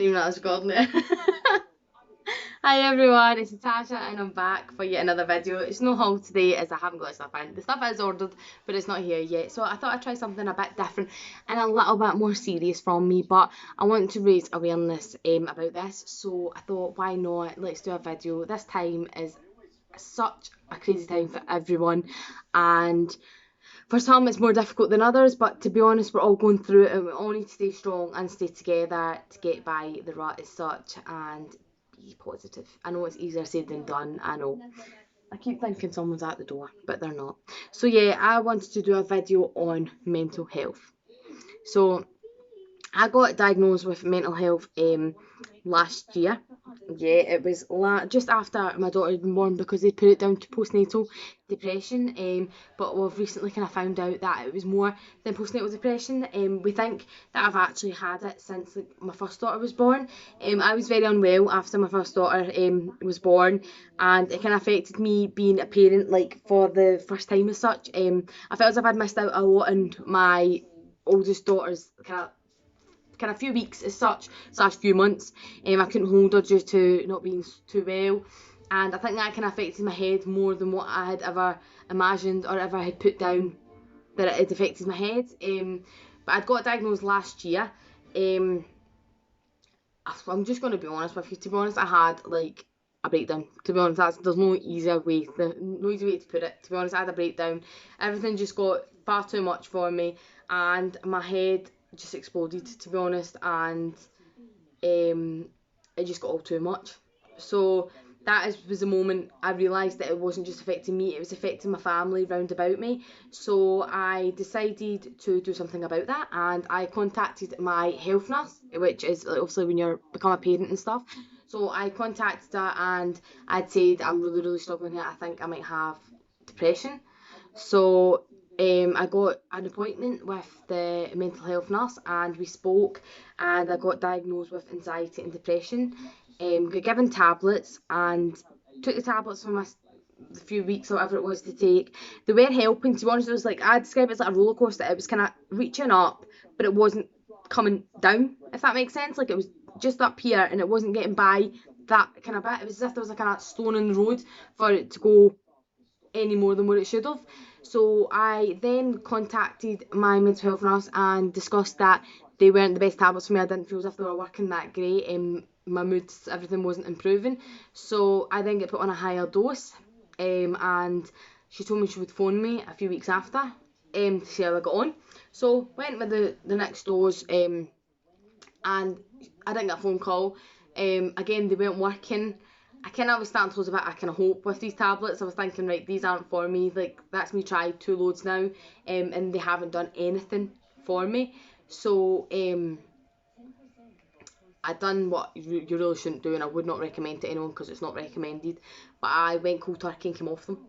didn't even know I was recording it. Hi everyone, it's Natasha and I'm back for yet another video. It's no haul today as I haven't got stuff in. The stuff is ordered but it's not here yet. So I thought I'd try something a bit different and a little bit more serious from me. But I want to raise awareness about this. So I thought, why not? Let's do a video. This time is such a crazy time for everyone. And for some it's more difficult than others, but to be honest, we're all going through it and we all need to stay strong and stay together to get by the rut as such and be positive. I know it's easier said than done, I know. I keep thinking someone's at the door, but they're not. So yeah, I wanted to do a video on mental health. So I got diagnosed with mental health last year. Yeah, it was just after my daughter had been born because they put it down to postnatal depression. But we've recently kind of found out that it was more than postnatal depression. We think that I've actually had it since like my first daughter was born. I was very unwell after my first daughter was born, and it kind of affected me being a parent like for the first time as such. I felt as if I'd missed out a lot on my oldest daughter's kind of few weeks as such, slash few months. I couldn't hold her due to not being too well, and I think that kind of affected my head more than what I had ever imagined or ever had put down that it had affected my head. But I'd got diagnosed last year. I'm just going to be honest with you. To be honest, I had like a breakdown. To be honest, there's no easy way to put it. To be honest, I had a breakdown. Everything just got far too much for me, and my head just exploded, to be honest, and it just got all too much. So that was the moment I realised that it wasn't just affecting me, it was affecting my family round about me. So I decided to do something about that, and I contacted my health nurse, which is obviously when you become a parent and stuff. So I contacted her and I'd said I'm really struggling here, I think I might have depression. So I got an appointment with the mental health nurse and we spoke, and I got diagnosed with anxiety and depression. Got given tablets and took the tablets for a few weeks or whatever it was to take. They were helping, to be honest. It was like, I'd describe it as like a roller coaster. It was kind of reaching up but it wasn't coming down, if that makes sense. Like it was just up here and it wasn't getting by that kind of bit. It was as if there was a kind of stone in the road for it to go any more than what it should have. So I then contacted my mental health nurse and discussed that they weren't the best tablets for me. I didn't feel as if they were working that great. My moods, everything wasn't improving. So I then get put on a higher dose, and she told me she would phone me a few weeks after to see how I got on. So went with the next dose, and I didn't get a phone call. Again, they weren't working. I kind of was starting to lose a bit of kind of hope with these tablets. I was thinking, right, these aren't for me. Like, that's me tried 2 loads now, and they haven't done anything for me. So I done what you really shouldn't do, and I would not recommend to anyone because it's not recommended. But I went cold turkey and came off them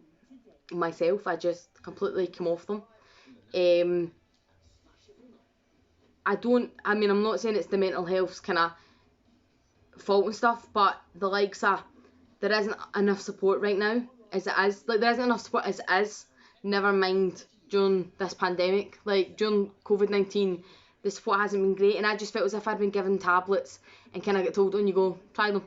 myself. I just completely came off them. I'm not saying it's the mental health's kind of fault and stuff, but the likes of, there isn't enough support right now as it is. Like, there isn't enough support as it is, never mind during this pandemic. Like, during COVID-19, the support hasn't been great, and I just felt as if I'd been given tablets and kind of get told, on you go, try them.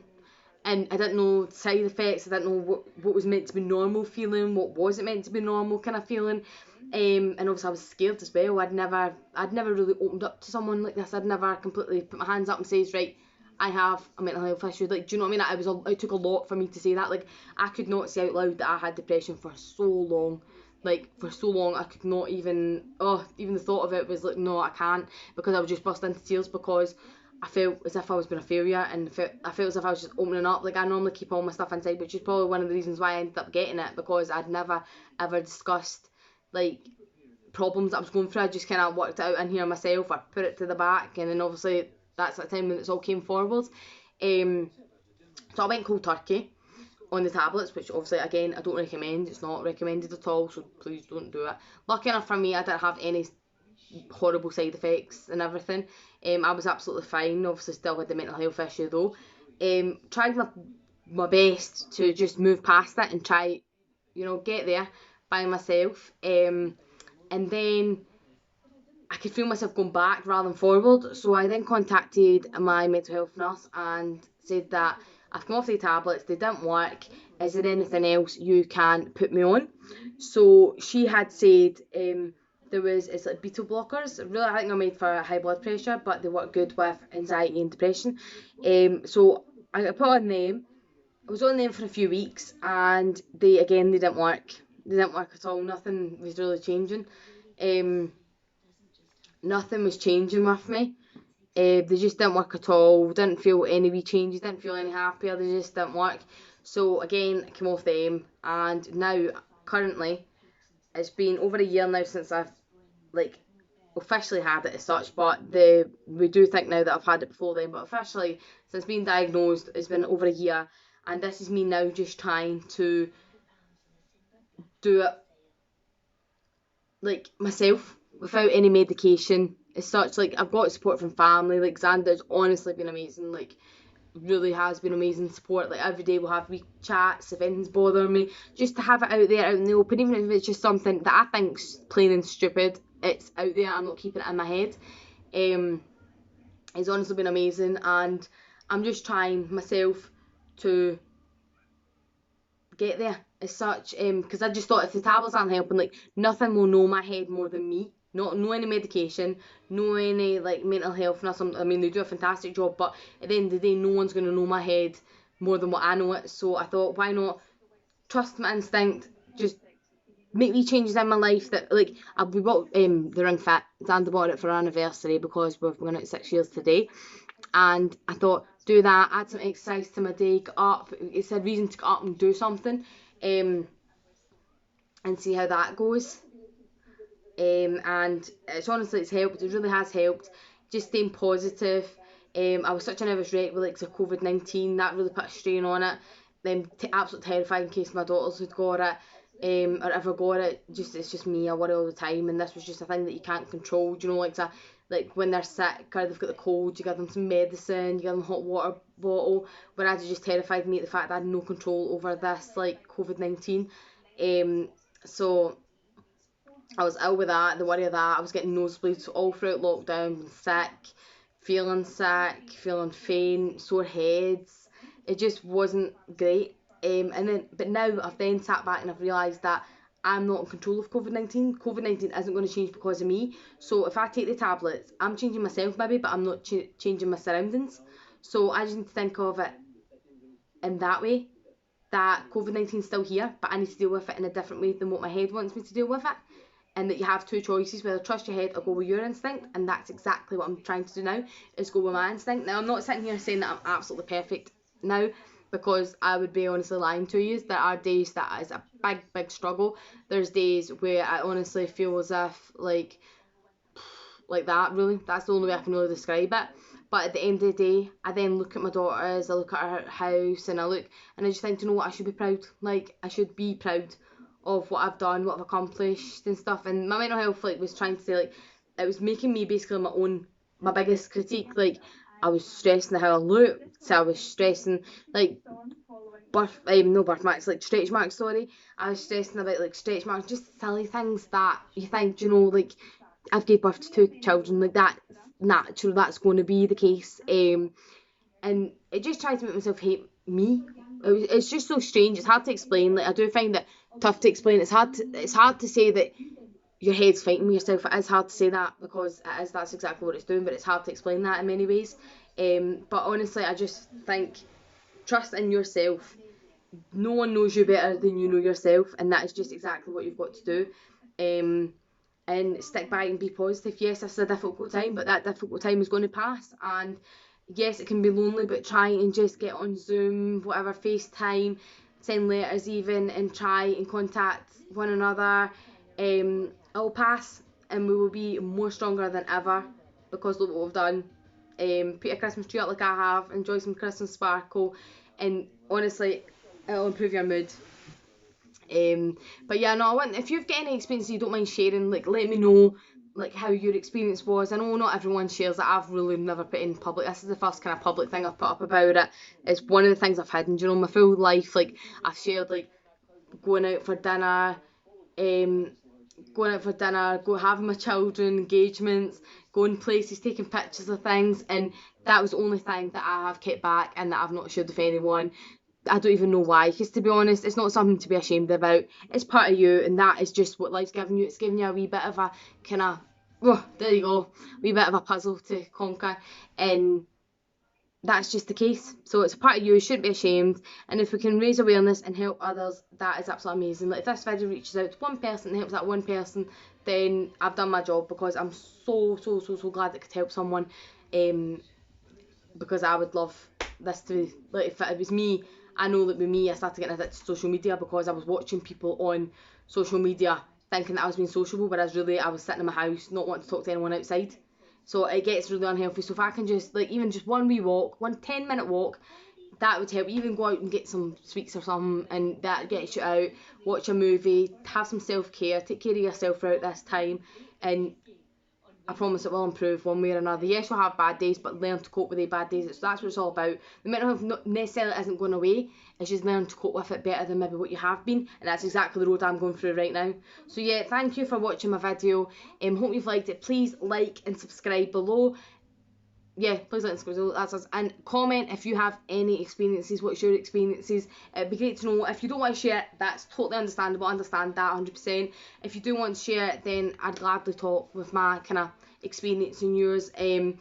And I didn't know side effects, I didn't know what was meant to be normal feeling, what wasn't meant to be normal kind of feeling. And obviously I was scared as well. I'd never really opened up to someone like this. I'd never completely put my hands up and says, right, I have a mental health issue. Like, do you know what I mean? It took a lot for me to say that. Like, I could not say out loud that I had depression for so long. Like, for so long, I could not even the thought of it was like, no, I can't, because I would just burst into tears because I felt as if I was being a failure, and I felt as if I was just opening up. Like, I normally keep all my stuff inside, which is probably one of the reasons why I ended up getting it, because I'd never ever discussed like problems that I was going through. I just kind of worked it out in here myself, I put it to the back, and then obviously that's the time when it's all came forward. So I went cold turkey on the tablets, which obviously again I don't recommend. It's not recommended at all, so please don't do it. Lucky enough for me, I didn't have any horrible side effects and everything. I was absolutely fine. Obviously still had the mental health issue though. Tried my best to just move past it and try, get there by myself. And then I could feel myself going back rather than forward. So I then contacted my mental health nurse and said that I've come off the tablets, they didn't work. Is there anything else you can put me on? So she had said it's like beta blockers. Really, I think they're made for high blood pressure, but they work good with anxiety and depression. So I got put on them. I was on them for a few weeks, and they didn't work. They didn't work at all. Nothing was really changing. Nothing was changing with me. They just didn't work at all. Didn't feel any wee changes. Didn't feel any happier. They just didn't work. So again, I came off them, and now currently, it's been over a year now since I've like officially had it as such. But we do think now that I've had it before then. But officially, since being diagnosed, it's been over a year, and this is me now just trying to do it like myself without any medication as such. Like, I've got support from family. Like, Xander's honestly been amazing. Like, really has been amazing support. Like, every day we'll have wee chats if anything's bothering me, just to have it out there, out in the open, even if it's just something that I think's plain and stupid. It's out there. I'm not keeping it in my head. It's honestly been amazing, and I'm just trying myself to get there as such, because I just thought if the tablets aren't helping, like, nothing will know my head more than me. Not no any medication, no any like mental health, nothing. I mean, they do a fantastic job, but at the end of the day, no one's going to know my head more than what I know it. So I thought, why not trust my instinct, just make wee changes in my life that, like, we bought the Ring Fit. Xander bought it for our anniversary because we're going out 6 years today, and I thought, do that, add some exercise to my day, get up. It's a reason to get up and do something, and see how that goes. And it's helped. It really has helped. Just staying positive. I was such a nervous wreck with like the COVID-19. That really put a strain on it. Then absolutely terrified in case my daughters had got it, or ever got it. It's just me. I worry all the time, and this was just a thing that you can't control. You know, like when they're sick or they've got the cold, you give them some medicine, you give them a hot water bottle. Whereas it just terrified me, the fact that I had no control over this, like, COVID-19. So I was ill with that, the worry of that. I was getting nosebleeds all throughout lockdown, feeling faint, sore heads. It just wasn't great. But now I've then sat back and I've realised that I'm not in control of COVID-19. COVID-19 isn't going to change because of me. So if I take the tablets, I'm changing myself maybe, but I'm not changing my surroundings. So I just need to think of it in that way, that COVID-19 is still here, but I need to deal with it in a different way than what my head wants me to deal with it. And that you have two choices, whether trust your head or go with your instinct, and that's exactly what I'm trying to do now, is go with my instinct. Now, I'm not sitting here saying that I'm absolutely perfect now, because I would be honestly lying to you. There are days that is a big struggle. There's days where I honestly feel as if, like that, really. That's the only way I can really describe it. But at the end of the day, I then look at my daughters, I look at our house, and I just think, you know what, I should be proud. Like, I should be proud of what I've done, what I've accomplished and stuff. And my mental health, like, was trying to say, like, it was making me basically my biggest critique. Like, I was stressing how I looked, so I was stressing, like, no birthmarks, like stretch marks, sorry. I was stressing about, like, stretch marks, just silly things that you think, you know, like, I've gave birth to 2 children, like, that's natural, that's going to be the case. And it just tried to make myself hate me. It's just so strange. It's hard to explain. Like, I do find it tough to explain. It's hard to say that your head's fighting with yourself. It is hard to say that, because that's exactly what it's doing, but it's hard to explain that in many ways. But honestly, I just think, trust in yourself. No one knows you better than you know yourself, and that is just exactly what you've got to do. And stick by and be positive. Yes, this is a difficult time, but that difficult time is going to pass. And yes, it can be lonely, but try and just get on Zoom, whatever, FaceTime, send letters even, and try and contact one another. It'll pass, and we will be more stronger than ever, because look what we've done. Put a Christmas tree up like I have, enjoy some Christmas sparkle, and honestly, it'll improve your mood. But yeah, no, if you've got any experience you don't mind sharing, like, let me know, like, how your experience was. I know not everyone shares it. I've really never put in public. This is the first kind of public thing I've put up about it. It's one of the things I've hidden, you know, my full life. Like, I've shared, like, going out for dinner, going out for dinner, having my children, engagements, going places, taking pictures of things, and that was the only thing that I have kept back and that I've not shared with anyone. I don't even know why, because to be honest, it's not something to be ashamed about. It's part of you, and that is just what life's giving you. It's giving you a wee bit of a kind of, oh, there you go, wee bit of a puzzle to conquer, and that's just the case. So it's a part of you shouldn't be ashamed, and if we can raise awareness and help others, that is absolutely amazing. Like, if this video reaches out to one person and helps that one person, then I've done my job, because I'm so glad it could help someone, because I would love this to, like, if it was me, I know that with me I started getting addicted to social media because I was watching people on social media thinking that I was being sociable, whereas really I was sitting in my house not wanting to talk to anyone outside. So it gets really unhealthy. So if I can just, like, even just one wee walk, 10-minute walk, that would help. Even go out and get some sweets or something, and that gets you out, watch a movie, have some self-care, take care of yourself throughout this time, and I promise it will improve one way or another. Yes, you'll have bad days, but learn to cope with the bad days. So that's what it's all about. The mental health necessarily isn't going away. It's just learn to cope with it better than maybe what you have been. And that's exactly the road I'm going through right now. So yeah, thank you for watching my video. Hope you've liked it. Please like and subscribe below. Yeah, please like and subscribe. That's us. And comment if you have any experiences. What's your experiences? It'd be great to know. If you don't want to share it, that's totally understandable. I understand that 100%. If you do want to share it, then I'd gladly talk with my kind of experience and yours. And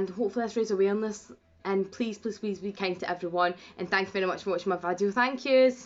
hopefully this raises awareness. And please be kind to everyone. And thank you very much for watching my video. Thank yous.